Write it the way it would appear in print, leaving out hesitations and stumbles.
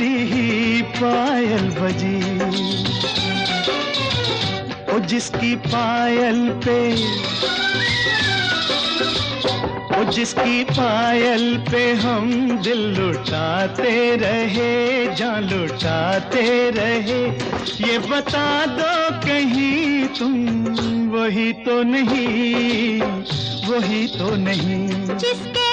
तुम्हारी ही पायल बजी। ओ जिसकी पायल पे, ओ जिसकी पायल पे हम दिल लुटाते रहे, जान लुटाते रहे, ये बता दो कहीं तुम वही तो नहीं, वही तो नहीं। जिसके